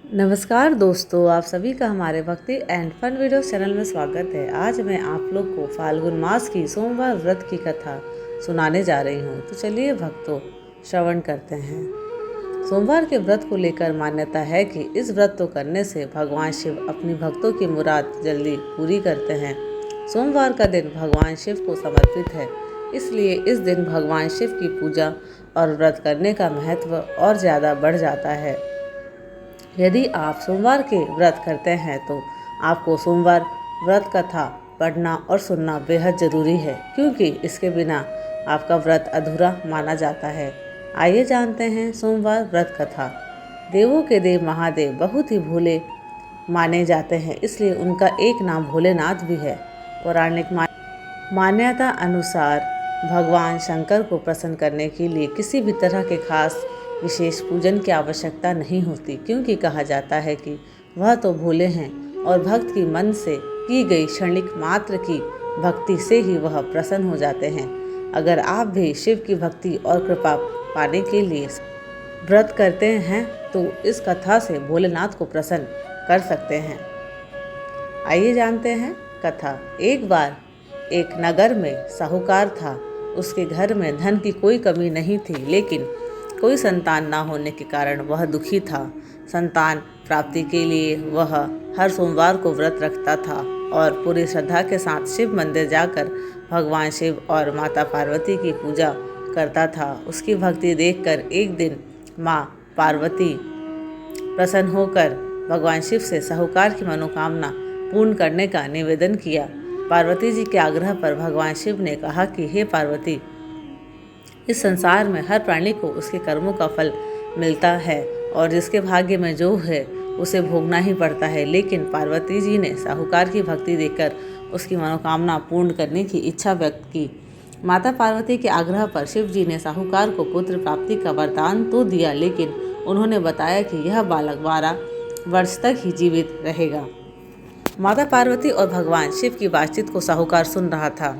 नमस्कार दोस्तों, आप सभी का हमारे भक्ति एंड फन वीडियो चैनल में स्वागत है। आज मैं आप लोग को फाल्गुन मास की सोमवार व्रत की कथा सुनाने जा रही हूँ। तो चलिए भक्तों, श्रवण करते हैं। सोमवार के व्रत को लेकर मान्यता है कि इस व्रत को करने से भगवान शिव अपनी भक्तों की मुराद जल्दी पूरी करते हैं। सोमवार का दिन भगवान शिव को समर्पित है, इसलिए इस दिन भगवान शिव की पूजा और व्रत करने का महत्व और ज़्यादा बढ़ जाता है। यदि आप सोमवार के व्रत करते हैं तो आपको सोमवार व्रत कथा पढ़ना और सुनना बेहद ज़रूरी है, क्योंकि इसके बिना आपका व्रत अधूरा माना जाता है। आइए जानते हैं सोमवार व्रत कथा। देवों के देव महादेव बहुत ही भोले माने जाते हैं, इसलिए उनका एक नाम भोलेनाथ भी है। पौराणिक मान्यता अनुसार भगवान शंकर को प्रसन्न करने के लिए किसी भी तरह के खास विशेष पूजन की आवश्यकता नहीं होती, क्योंकि कहा जाता है कि वह तो भोले हैं और भक्त की मन से की गई क्षणिक मात्र की भक्ति से ही वह प्रसन्न हो जाते हैं। अगर आप भी शिव की भक्ति और कृपा पाने के लिए व्रत करते हैं तो इस कथा से भोलेनाथ को प्रसन्न कर सकते हैं। आइए जानते हैं कथा। एक बार एक नगर में साहूकार था। उसके घर में धन की कोई कमी नहीं थी, लेकिन कोई संतान ना होने के कारण वह दुखी था। संतान प्राप्ति के लिए वह हर सोमवार को व्रत रखता था और पूरी श्रद्धा के साथ शिव मंदिर जाकर भगवान शिव और माता पार्वती की पूजा करता था। उसकी भक्ति देखकर एक दिन माँ पार्वती प्रसन्न होकर भगवान शिव से साहूकार की मनोकामना पूर्ण करने का निवेदन किया। पार्वती जी के आग्रह पर भगवान शिव ने कहा कि हे पार्वती, इस संसार में हर प्राणी को उसके कर्मों का फल मिलता है और जिसके भाग्य में जो है उसे भोगना ही पड़ता है। लेकिन पार्वती जी ने साहूकार की भक्ति देखकर उसकी मनोकामना पूर्ण करने की इच्छा व्यक्त की। माता पार्वती के आग्रह पर शिव जी ने साहूकार को पुत्र प्राप्ति का वरदान तो दिया, लेकिन उन्होंने बताया कि यह बालक 12 वर्ष तक ही जीवित रहेगा। माता पार्वती और भगवान शिव की बातचीत को साहूकार सुन रहा था,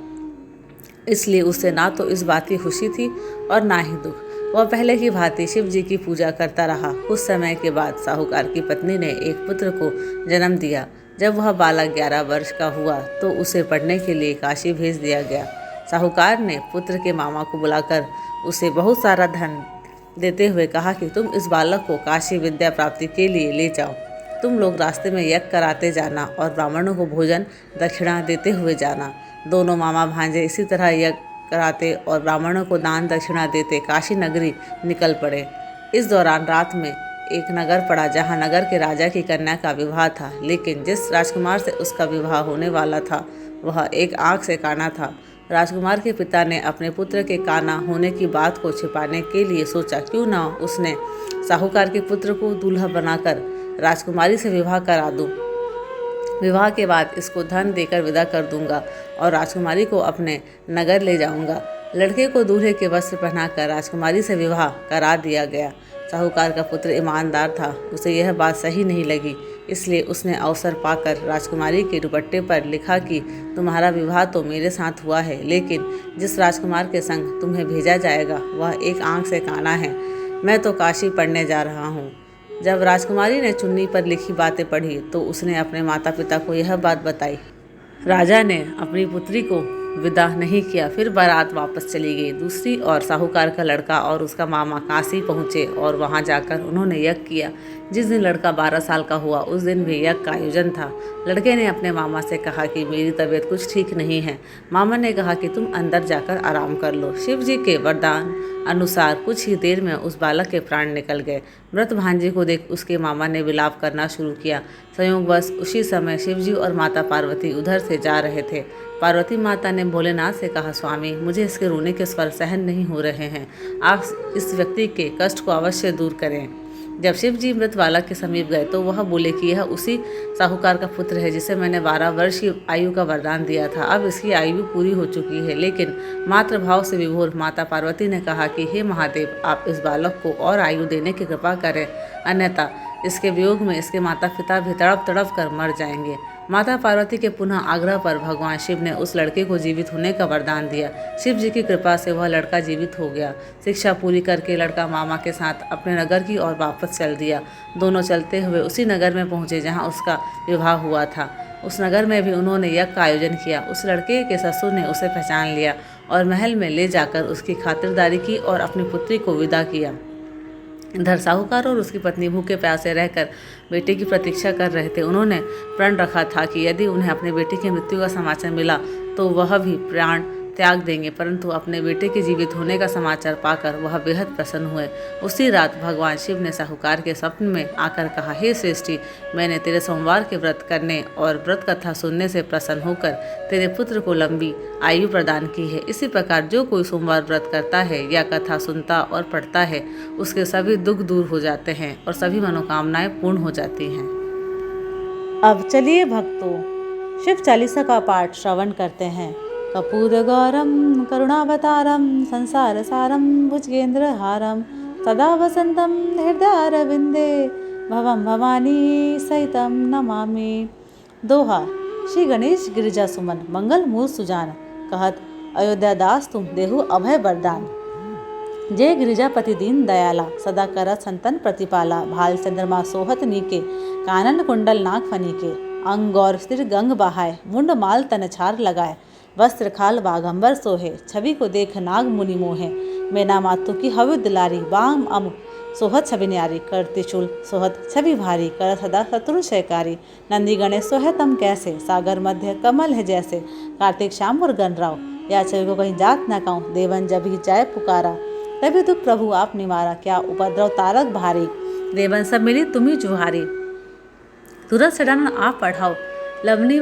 इसलिए उसे ना तो इस बात की खुशी थी और ना ही दुख। वह पहले की भांति शिव जी की पूजा करता रहा। कुछ समय के बाद साहूकार की पत्नी ने एक पुत्र को जन्म दिया। जब वह बालक 11 वर्ष का हुआ तो उसे पढ़ने के लिए काशी भेज दिया गया। साहूकार ने पुत्र के मामा को बुलाकर उसे बहुत सारा धन देते हुए कहा कि तुम इस बालक को काशी विद्या प्राप्ति के लिए ले जाओ। तुम लोग रास्ते में यज्ञ कराते जाना और ब्राह्मणों को भोजन दक्षिणा देते हुए जाना। दोनों मामा भांजे इसी तरह यज्ञ कराते और ब्राह्मणों को दान दक्षिणा देते काशी नगरी निकल पड़े। इस दौरान रात में एक नगर पड़ा जहां नगर के राजा की कन्या का विवाह था, लेकिन जिस राजकुमार से उसका विवाह होने वाला था वह एक आँख से काना था। राजकुमार के पिता ने अपने पुत्र के काना होने की बात को छिपाने के लिए सोचा, क्यों ना उसने साहूकार के पुत्र को दूल्हा बनाकर राजकुमारी से विवाह करा दूं। विवाह के बाद इसको धन देकर विदा कर दूंगा और राजकुमारी को अपने नगर ले जाऊंगा। लड़के को दूल्हे के वस्त्र पहनाकर राजकुमारी से विवाह करा दिया गया। साहूकार का पुत्र ईमानदार था, उसे यह बात सही नहीं लगी, इसलिए उसने अवसर पाकर राजकुमारी के दुपट्टे पर लिखा कि तुम्हारा विवाह तो मेरे साथ हुआ है, लेकिन जिस राजकुमार के संग तुम्हें भेजा जाएगा वह एक आंख से काना है। मैं तो काशी पढ़ने जा रहा हूँ। जब राजकुमारी ने चुन्नी पर लिखी बातें पढ़ी तो उसने अपने माता पिता को यह बात बताई। राजा ने अपनी पुत्री को विदा नहीं किया, फिर बारात वापस चली गई। दूसरी ओर साहूकार का लड़का और उसका मामा काशी पहुँचे और वहाँ जाकर उन्होंने यज्ञ किया। जिस दिन लड़का 12 साल का हुआ उस दिन भी यज्ञ का आयोजन था। लड़के ने अपने मामा से कहा कि मेरी तबीयत कुछ ठीक नहीं है। मामा ने कहा कि तुम अंदर जाकर आराम कर लो। शिव जी के वरदान अनुसार कुछ ही देर में उस बालक के प्राण निकल गए। मृत भांजे को देख उसके मामा ने विलाप करना शुरू किया। संयोगवश उसी समय शिवजी और माता पार्वती उधर से जा रहे थे। पार्वती माता ने भोलेनाथ से कहा, स्वामी, मुझे इसके रोने के स्वर सहन नहीं हो रहे हैं, आप इस व्यक्ति के कष्ट को अवश्य दूर करें। जब शिव जी मृत बालक के समीप गए तो वह बोले कि यह उसी साहूकार का पुत्र है जिसे मैंने 12 वर्ष की आयु का वरदान दिया था। अब इसकी आयु पूरी हो चुकी है। लेकिन मातृ भाव से विभोर माता पार्वती ने कहा कि हे महादेव, आप इस बालक को और आयु देने की कृपा करें, अन्यथा इसके वियोग में इसके माता पिता भी तड़प तड़प कर मर जाएंगे। माता पार्वती के पुनः आग्रह पर भगवान शिव ने उस लड़के को जीवित होने का वरदान दिया। शिव जी की कृपा से वह लड़का जीवित हो गया। शिक्षा पूरी करके लड़का मामा के साथ अपने नगर की ओर वापस चल दिया। दोनों चलते हुए उसी नगर में पहुंचे जहां उसका विवाह हुआ था। उस नगर में भी उन्होंने यज्ञ का आयोजन किया। उस लड़के के ससुर ने उसे पहचान लिया और महल में ले जाकर उसकी खातिरदारी की और अपनी पुत्री को विदा किया। इधर साहूकार और उसकी पत्नी भूखे प्यासे रहकर बेटे की प्रतीक्षा कर रहे थे। उन्होंने प्रण रखा था कि यदि उन्हें अपने बेटे की मृत्यु का समाचार मिला तो वह भी प्राण त्याग देंगे, परंतु अपने बेटे के जीवित होने का समाचार पाकर वह बेहद प्रसन्न हुए। उसी रात भगवान शिव ने साहूकार के स्वप्न में आकर कहा, हे श्रेष्ठी, मैंने तेरे सोमवार के व्रत करने और व्रत कथा सुनने से प्रसन्न होकर तेरे पुत्र को लंबी आयु प्रदान की है। इसी प्रकार जो कोई सोमवार व्रत करता है या कथा सुनता और पढ़ता है उसके सभी दुख दूर हो जाते हैं और सभी मनोकामनाएं पूर्ण हो जाती हैं। अब चलिए भक्तों शिव चालीसा का पाठ श्रवण करते हैं। कपूर गौरम करुणावतारम संसार सारम भुजगेंद्रहारम सदा वसंतम हृदयारविंदे भवम भवानी सहितम नमामि। दोहा। श्री गणेश गिरिजा सुमन मंगल मूल सुजान कहत अयोध्या दास तुम देहु अभय वरदान। जय गिरिजापति दीन दयाला सदा करत संतन प्रतिपाला भाल चंद्रमा सोहत नीके कानन कुंडल नाग फनीके अंग गौर सिर गंग बहाय मुंड माल तन छार लगाए वस्त्र खाल बाघंबर सोहे छवि को देख नाग मुनि मोहे मैना मातु की हवि दिलारी बाम अम सोहत छवि न्यारी कर त्रिशूल सोहत छवि भारी कर सदा शत्रु शयकारी नंदी गणेश सोहे तम कैसे सागर मध्य कमल है जैसे कार्तिक श्याम और गणराव या छवि को कहीं जात न कहूँ देवन जब ही जाए पुकारा तभी दुख प्रभु आप निवारा क्या उपद्रव तारक भारी देवन सब मिली तुम्ही जुहारी तुरंत सडानन आप पढ़ाओ लवनी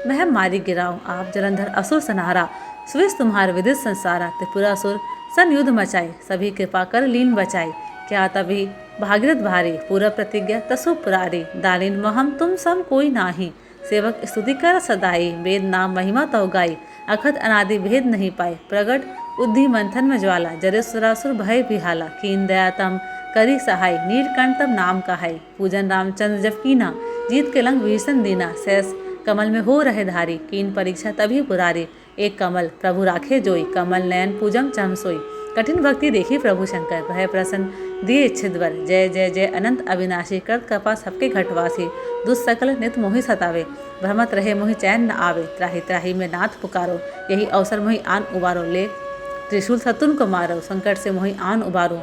मह मारी गिराओ आप जलंधर असुर सनहारा सुविस तुम्हार विदित संसारा त्रिपुरा असुर सन युद्ध मचाए सभी कृपा कर लीन बचाई क्या तभी भागीरथ भारी पूरा प्रतिज्ञा तसु पुरारी दालिन महम तुम सम कोई नाही सेवक स्तुति कर सदाई वेद नाम महिमा तव गाई अखत अनादि भेद नहीं पाए प्रगट उद्धि मंथन में ज्वाला जरे सुरासुर भय बिहाला कीन दया तम करी सहाय नीलकंठ तब नाम कहाई पूजन रामचंद्र जब कीना जीत के लंग भीषण दीना सहस कमल में हो रहे धारी कीन परीक्षा तभी पुरारी एक कमल प्रभु राखे जोई कमल नयन पूजम चम सोई कठिन भक्ति देखी प्रभु शंकर भय प्रसन्न दिए इच्छित वर जय जय जय अनंत अविनाशी कर कृपा सबके घटवासी दुस्सकल नित मोहि सतावे भ्रमत रहे मोहि चैन न आवे त्राही त्राही में नाथ पुकारो यही अवसर मोहि आन उबारो ले त्रिशूल सतुन को मारो संकट से मोहि आन उबारो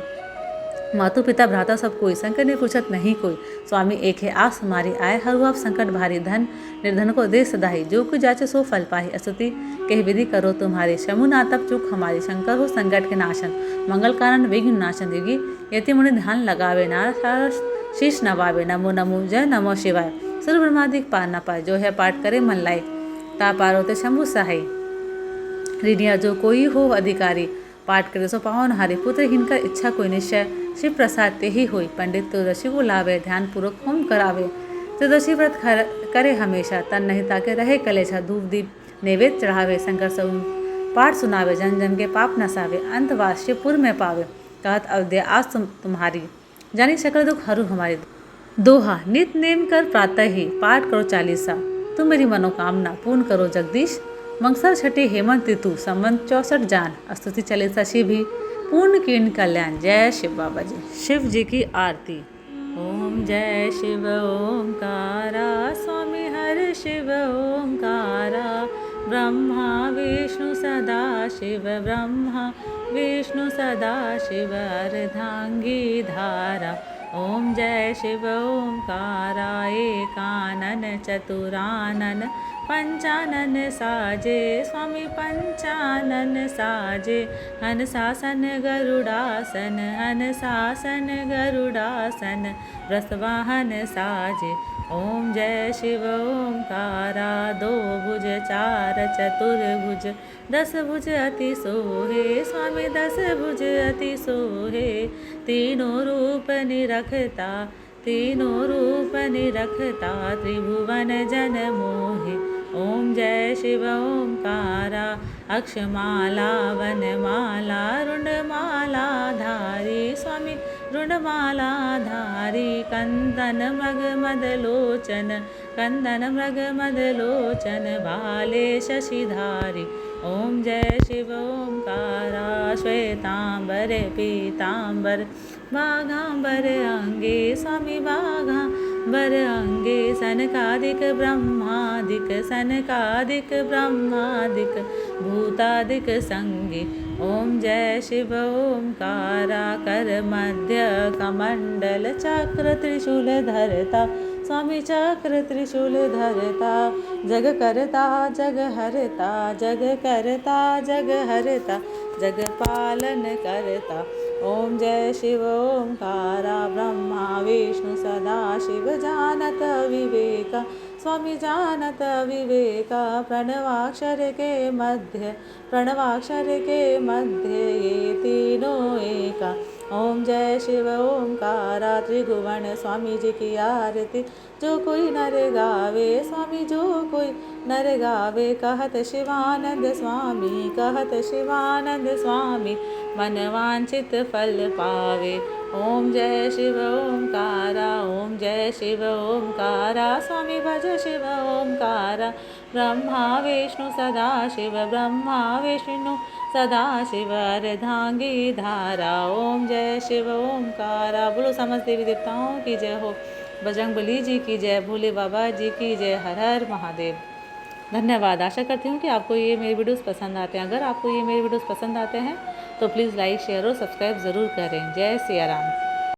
मातु पिता भ्राता सब कोई शंकर ने पूछत नहीं कोई स्वामी एक है आस हमारी आए हरु आप संकट भारी धन निर्धन को दे सदाही जो कुछ जाचे सो फल पाही स्तुति कह विधि करो तुम्हारी शमु नातप चुक हमारी शंकर हो संकट के नाशन मंगल कारण विघ्न नाशन योगी यति मुनि ध्यान लगावे नार शीश नवावे नमो नमो जय नमो शिवाय सुर ब्रह्मादिक पार न पाए जो है पाठ करे मन लाए ता पारो ते शंभु सहाय ऋणिया जो कोई हो अधिकारी पाठ करे सो पावन हारे पुत्र हिनकर इच्छा कोई निश्चय शिव प्रसाद ते ही होई पंडित त्रिदशी को लावे ध्यान पूर्वक होम करावे त्रिदशी व्रत करे हमेशा तन नहीं ताके रहे कलेशा धूप दीप नैवेद्य चढ़ावे शंकर सब पाठ सुनावे जन जन के पाप नसावे अंतवास शिवपुर में पावे कहत अवध्या आज तुम्हारी जानी सकल दुख हरू हमारी। दोहा। नित नेम कर प्रातः ही पाठ करो चालीसा तुम मेरी मनोकामना पूर्ण करो जगदीश मंगसर छठी हेमंत ऋतु संवत 64 जान स्तुति चालीसा शिव ही पूर्ण कीर्ण कल्याण। जय शिव बाबा जी। शिव जी की आरती। ओम जय शिव ओंकारा स्वामी हर शिव ओंकारा ब्रह्मा विष्णु सदा शिव ब्रह्मा विष्णु सदा शिव अर्धांगी धारा। ओम जय शिव ओंकारा एकानन चतुरानन पंचानन साजे स्वामी पंचानन साजे हंसासन गरुड़ासन हंसासन गरुड़ासन वृषवाहन साजे। ओम जय शिव ओंकारा दो भुज चार चतुर्भुज 10 भुज अति सोहे स्वामी 10 भुज अति सोहे तीनों रूप निरखता त्रिभुवन जन मोहे। ओम जय शिव ओंकारा अक्षमाला वनमाला रुंडमाला धारी स्वामी रुंडमाला धारी कंदन मग मदलोचन कंदन मृग मदलोचन भाले शशिधारी। ओम जय शिव ओंकारा श्वेतांबर पीतांबर बाघांबर अंगे स्वामी बाघांबर अंगे सनकादिक ब्रह्मादिक भूतादिक संगे। ओम जय शिव ओंकारा कर मध्य कमंडल चक्र त्रिशूल धरता स्वामी चक्र त्रिशूल धरता। जग करता जग हरता जग करता जग हरता जग पालन करता। ओम जय शिव ओंकारा ब्रह्मा विष्णु सदा शिव जानत विवेका स्वामी जानत विवेका। प्रणवाक्षर के मध्य ये तीनों एका। ओम जय शिव ओंकारा त्रिभुवन स्वामी जी की आरती जो कोई नर गावे स्वामी जो कोई नर गावे। कहत शिवानंद स्वामी मन वांछित फल पावे। ओम जय शिव ओंकारा ओम जय शिव ओंकारा स्वामी भज शिव ओंकारा। ब्रह्मा विष्णु सदा शिव अर्धांगी धारा। ओम जय शिव ओंकारा। बोलो समस्त देवी देवताओं की जय हो, बजरंगबली जी की जय, भोले बाबा जी की जय, हर हर महादेव। धन्यवाद। आशा करती हूँ कि आपको ये मेरे वीडियोस पसंद आते हैं। अगर आपको ये मेरे वीडियोस पसंद आते हैं तो प्लीज़ लाइक शेयर और सब्सक्राइब ज़रूर करें। जय सिया राम।